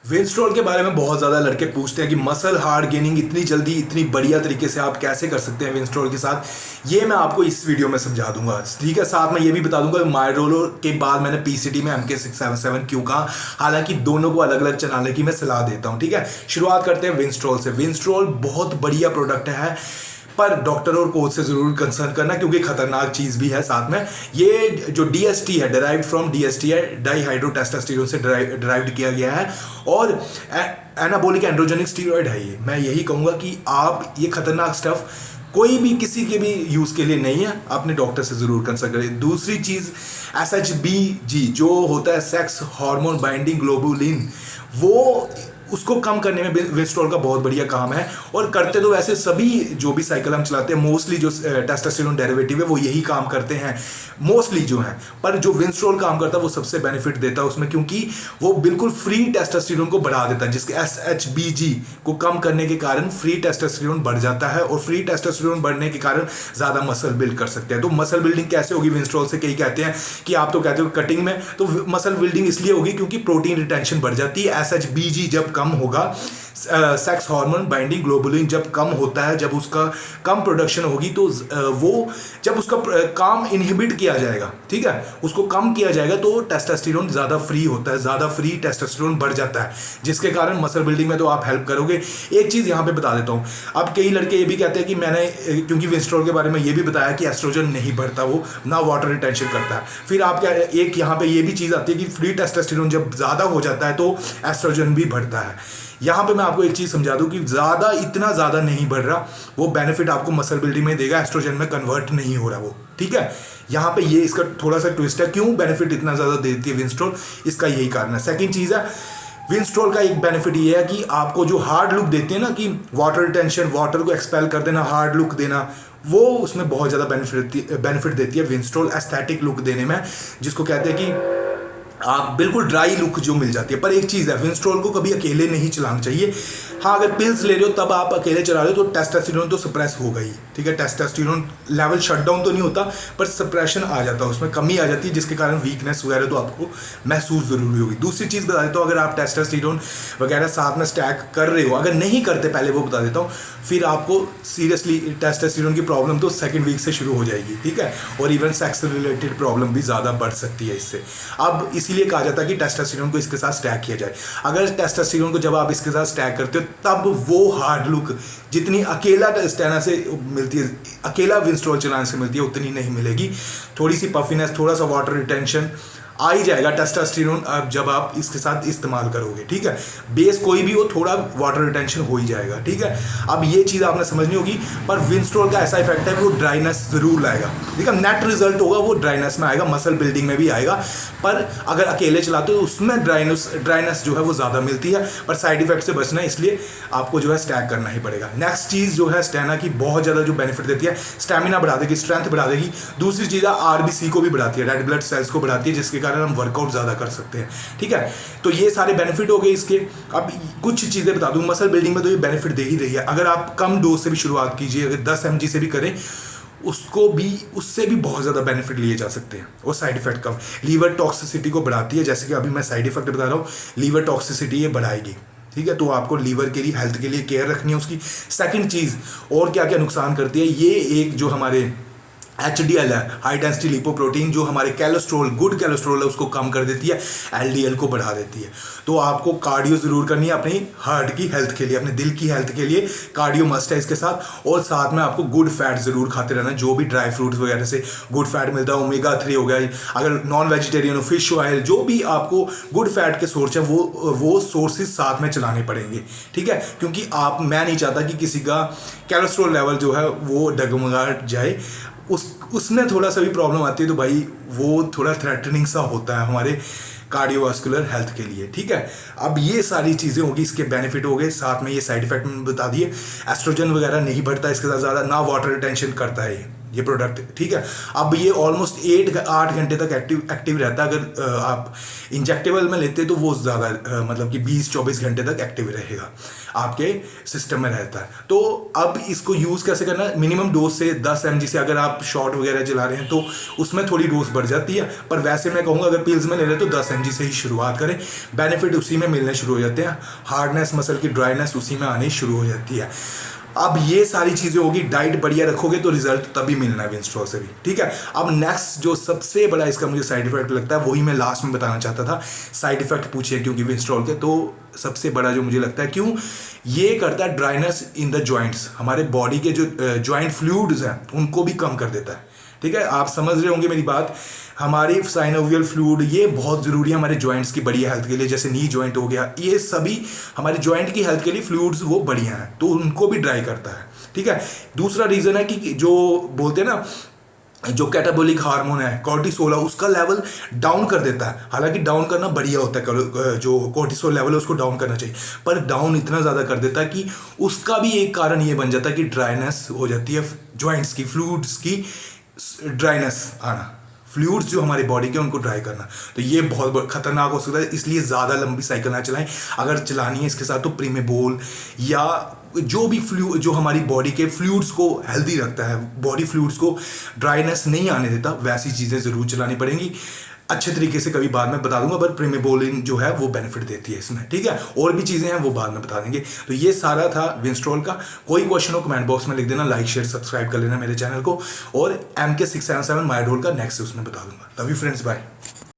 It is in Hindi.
विंस्ट्रोल के बारे में बहुत ज़्यादा लड़के पूछते हैं कि मसल हार्ड गेनिंग इतनी जल्दी इतनी बढ़िया तरीके से आप कैसे कर सकते हैं विंस्ट्रोल के साथ। ये मैं आपको इस वीडियो में समझा दूंगा, ठीक है। साथ में ये भी बता दूंगा मायरोलो के बाद मैंने पीसीटी में MK677 क्यों कहा, हालांकि दोनों को अलग अलग चलाने की मैं सलाह देता हूँ, ठीक है। शुरुआत करते हैं विंस्ट्रोल से। विंस्ट्रोल बहुत बढ़िया प्रोडक्ट है, पर डॉक्टर और कोच से जरूर कंसर्न करना क्योंकि खतरनाक चीज भी है साथ में। ये जो डीएसटी है, डिराइव्ड फ्रॉम डीएसटी है, डाईहाइड्रोटेस्टोस्टेरोन से डिराइव्ड किया गया है और एनाबॉलिक एंड्रोजेनिक स्टीरॉयड है। ये मैं यही कहूंगा कि आप ये खतरनाक स्टफ कोई भी किसी के भी यूज के लिए नहीं है, अपने डॉक्टर से जरूर कंसल्ट करें। दूसरी चीज SHBG जो होता है सेक्स हार्मोन बाइंडिंग ग्लोबुलिन, वो उसको कम करने में विंस्ट्रोल का बहुत बढ़िया काम है। और करते तो वैसे सभी जो भी साइकिल हम चलाते हैं, मोस्टली जो टेस्टोस्टेरोन डेरिवेटिव है वो यही काम करते हैं मोस्टली जो है, पर जो विंस्ट्रोल काम करता है वो सबसे बेनिफिट देता है उसमें, क्योंकि वो बिल्कुल फ्री टेस्टोस्टेरोन को बढ़ा देता है, जिसके SHBG को कम करने के कारण फ्री टेस्टोस्टेरोन बढ़ जाता है और फ्री टेस्टोस्टेरोन बढ़ने के कारण ज्यादा मसल बिल्ड कर सकते हैं। तो मसल बिल्डिंग कैसे होगी विंस्ट्रोल से? कई कहते हैं कि आप तो कहते हो कटिंग में, तो मसल बिल्डिंग इसलिए होगी क्योंकि प्रोटीन रिटेंशन बढ़ जाती है। SHBG जब कम होगा, सेक्स हार्मोन बाइंडिंग ग्लोबुलिन जब कम होता है, जब उसका कम प्रोडक्शन होगी, तो वो जब उसका काम इनहिबिट किया जाएगा, ठीक है, उसको कम किया जाएगा, तो टेस्टोस्टेरोन ज्यादा फ्री होता है, ज्यादा फ्री टेस्टोस्टेरोन बढ़ जाता है, जिसके कारण मसल बिल्डिंग में तो आप हेल्प करोगे। एक चीज यहां पे बता देता हूं, अब कई लड़के ये भी कहते हैं कि मैंने, क्योंकि विंस्ट्रोल के बारे में ये भी बताया कि एस्ट्रोजन नहीं बढ़ता, वो ना वाटर रिटेंशन करता है। फिर आप क्या, एक यहां पे ये भी चीज आती है कि फ्री टेस्टोस्टेरोन जब ज्यादा हो जाता है तो एस्ट्रोजन भी बढ़ता है। यहां पे मैं आपको एक चीज समझा दूं कि ज्यादा, इतना ज्यादा नहीं बढ़ रहा, वो बेनिफिट आपको मसल बिल्डिंग में देगा, एस्ट्रोजन में कन्वर्ट नहीं हो रहा वो, ठीक है। यहां पे ये इसका थोड़ा सा ट्विस्ट है, क्यों बेनिफिट इतना ज्यादा देती है विंस्ट्रोल, इसका यही कारण है। सेकंड चीज है, विंस्ट्रोल का एक बेनिफिट ये है कि आपको जो हार्ड लुक देते हैं ना, कि वाटर रिटेंशन, वाटर को एक्सपेल कर देना, हार्ड लुक देना, वो उसमें बहुत ज्यादा बेनिफिट देती है विंस्ट्रोल एस्थेटिक लुक देने में, जिसको कहते हैं कि आप बिल्कुल ड्राई लुक जो मिल जाती है। पर एक चीज़ है, विंस्ट्रोल को कभी अकेले नहीं चलाना चाहिए। हाँ, अगर पिल्स ले रहे हो तब आप अकेले चला रहे हो तो टेस्टोस्टेरोन तो सप्रेस होगा ही, ठीक है। टेस्टोस्टेरोन लेवल शट डाउन तो नहीं होता, पर सप्रेशन आ जाता है, उसमें कमी आ जाती है, जिसके कारण वीकनेस वगैरह तो आपको महसूस जरूरी होगी। दूसरी चीज़ बता देता हूँ, अगर आप टेस्टोस्टेरोन वगैरह साथ में स्टैक कर रहे हो, अगर नहीं करते पहले वो बता देता हूँ, फिर आपको सीरियसली टेस्टोस्टेरोन की प्रॉब्लम तो सेकेंड वीक से शुरू हो जाएगी, ठीक है। और इवन सेक्स रिलेटेड प्रॉब्लम भी ज़्यादा बढ़ सकती है इससे। अब इसीलिए कहा जाता है कि टेस्टोस्टेरोन को इसके साथ स्टैक किया जाए। अगर टेस्टोस्टेरोन को जब आप इसके साथ स्टैक करते हो, तब वो हार्ड लुक जितनी अकेला स्टेना से मिलती है, अकेला विंस्ट्रोल चलाने से मिलती है, उतनी नहीं मिलेगी। थोड़ी सी पफिनेस, थोड़ा सा वाटर रिटेंशन आ ही जाएगा टेस्टोस्टेरोन अब जब आप इसके साथ इस्तेमाल करोगे, ठीक है। बेस कोई भी हो, थोड़ा वाटर रिटेंशन हो ही जाएगा, ठीक है। अब ये चीज़ आपने समझनी होगी, पर विंस्ट्रोल का ऐसा इफेक्ट है वो ड्राइनेस जरूर लाएगा, ठीक है। नेट रिजल्ट होगा वो ड्राइनेस में आएगा, मसल बिल्डिंग में भी आएगा, पर अगर अकेले चलाते हो तो उसमें ड्राइनेस जो है वो ज़्यादा मिलती है, पर साइड इफेक्ट से बचना है, इसलिए आपको जो है स्टैक करना ही पड़ेगा। नेक्स्ट चीज़ जो है स्टेना की बहुत ज़्यादा जो बेनिफिट देती है, स्टेमिना बढ़ा देगी, स्ट्रेंथ बढ़ा देगी। दूसरी चीज़ है RBC को भी बढ़ाती है, रेड ब्लड सेल्स को बढ़ाती है, जिसके हम वर्कआउट ज्यादा कर सकते हैं, ठीक है। तो ये सारे बेनिफिट हो गए इसके। अब कुछ चीजें बता दूं, मसल बिल्डिंग में तो ये बेनिफिट दे ही रही है। अगर आप कम डोज से भी शुरुआत कीजिए, अगर 10 mg से भी करें, उसको भी, उससे भी बहुत ज्यादा बेनिफिट लिए जा सकते हैं। और साइड इफेक्ट कम, लीवर टॉक्सिसिटी को बढ़ाती है, जैसे कि अभी मैं साइड इफेक्ट बता रहा हूँ, लीवर टॉक्सिसिटी ये बढ़ाएगी, ठीक है। तो आपको लीवर के लिए, हेल्थ के लिए केयर रखनी है उसकी। सेकंड चीज, और क्या क्या नुकसान करती है, ये एक जो हमारे HDL है, हाई डेंसिटी लिपोप्रोटीन, जो हमारे कैलोस्ट्रोल, गुड कैलोस्ट्रोल है, उसको कम कर देती है, LDL को बढ़ा देती है। तो आपको कार्डियो जरूर करनी है अपनी हार्ट की हेल्थ के लिए, अपने दिल की हेल्थ के लिए कार्डियो मस्ट है इसके साथ। और साथ में आपको गुड फैट जरूर खाते रहना, जो भी ड्राई फ्रूट्स वगैरह से गुड फैट मिलता है, ओमेगा 3 हो गया, अगर नॉन वेजिटेरियन हो, फिश ऑयल, जो भी आपको गुड फैट के सोर्स है वो सोर्सेज साथ में चलाने पड़ेंगे, ठीक है। क्योंकि मैं नहीं चाहता कि किसी का कैलोस्ट्रोल लेवल जो है वो डगमगा जाए, उसमें थोड़ा सा भी प्रॉब्लम आती है, तो भाई वो थोड़ा थ्रेटनिंग सा होता है हमारे कार्डियोवास्कुलर हेल्थ के लिए, ठीक है। अब ये सारी चीज़ें होगी, इसके बेनिफिट हो गए, साथ में ये साइड इफेक्ट में बता दिए। एस्ट्रोजन वगैरह नहीं बढ़ता इसके साथ ज़्यादा, ना वाटर रिटेंशन करता है, ये प्रोडक्ट, ठीक है। अब ये ऑलमोस्ट 8 घंटे तक एक्टिव रहता है। अगर आप इंजेक्टेबल में लेते हैं तो वो ज़्यादा मतलब कि 20-24 घंटे तक एक्टिव रहेगा, आपके सिस्टम में रहता है। तो अब इसको यूज़ कैसे करना है, मिनिमम डोज से 10 mg से, अगर आप शॉट वगैरह चला रहे हैं तो उसमें थोड़ी डोज बढ़ जाती है, पर वैसे मैं कहूँगा अगर पिल्स में ले रहे हैं तो 10 mg से ही शुरुआत करें। बेनिफिट उसी में मिलने शुरू हो जाते हैं, हार्डनेस, मसल की ड्राइनेस उसी में आनी शुरू हो जाती है। अब ये सारी चीज़ें होगी, डाइट बढ़िया रखोगे तो रिजल्ट तभी मिलना है विंस्ट्रॉल से भी, ठीक है। अब नेक्स्ट जो सबसे बड़ा इसका मुझे साइड इफेक्ट लगता है, वही मैं लास्ट में बताना चाहता था। साइड इफेक्ट पूछिए क्योंकि विंस्ट्रॉल के, तो सबसे बड़ा जो मुझे लगता है, क्यों ये करता है ड्राइनेस इन द जॉइंट्स, हमारे बॉडी के जो जॉइंट फ्लूइड्स हैं उनको भी कम कर देता है, ठीक है। आप समझ रहे होंगे मेरी बात। हमारी साइनोवियल फ्लूइड ये बहुत ज़रूरी है हमारे जॉइंट्स की बढ़िया हेल्थ के लिए, जैसे नी जॉइंट हो गया, ये सभी हमारे जॉइंट की हेल्थ के लिए फ्लूइड्स वो बढ़िया हैं, तो उनको भी ड्राई करता है, ठीक है। दूसरा रीज़न है कि जो बोलते हैं ना, जो कैटाबोलिक हार्मोन है कॉर्टिसोल, उसका लेवल डाउन कर देता है। हालांकि डाउन करना बढ़िया होता है, जो कॉर्टिसोल लेवल है उसको डाउन करना चाहिए, पर डाउन इतना ज़्यादा कर देता है कि उसका भी एक कारण ये बन जाता है कि ड्राइनेस हो जाती है जॉइंट्स की, फ्लूइड्स की ड्राइनेस आना, फ्लूइड्स जो हमारी बॉडी के उनको ड्राई करना। तो ये बहुत खतरनाक हो सकता है, इसलिए ज़्यादा लंबी साइकिल ना चलाएं। अगर चलानी है इसके साथ तो प्रीमेबोल या जो भी जो हमारी बॉडी के फ्लूइड्स को हेल्दी रखता है, बॉडी फ्लूइड्स को ड्राइनेस नहीं आने देता, वैसी चीज़ें ज़रूर चलानी पड़ेंगी। अच्छे तरीके से कभी बाद में बता दूंगा, पर प्रीमेबोलिन जो है वो बेनिफिट देती है इसमें, ठीक है। और भी चीज़ें हैं वो बाद में बता देंगे। तो ये सारा था विंस्ट्रॉल का। कोई क्वेश्चन हो कमेंट बॉक्स में लिख देना, लाइक शेयर सब्सक्राइब कर लेना मेरे चैनल को, और MK677 माइडोल का नेक्स्ट उसमें बता दूंगा। Love you friends, bye.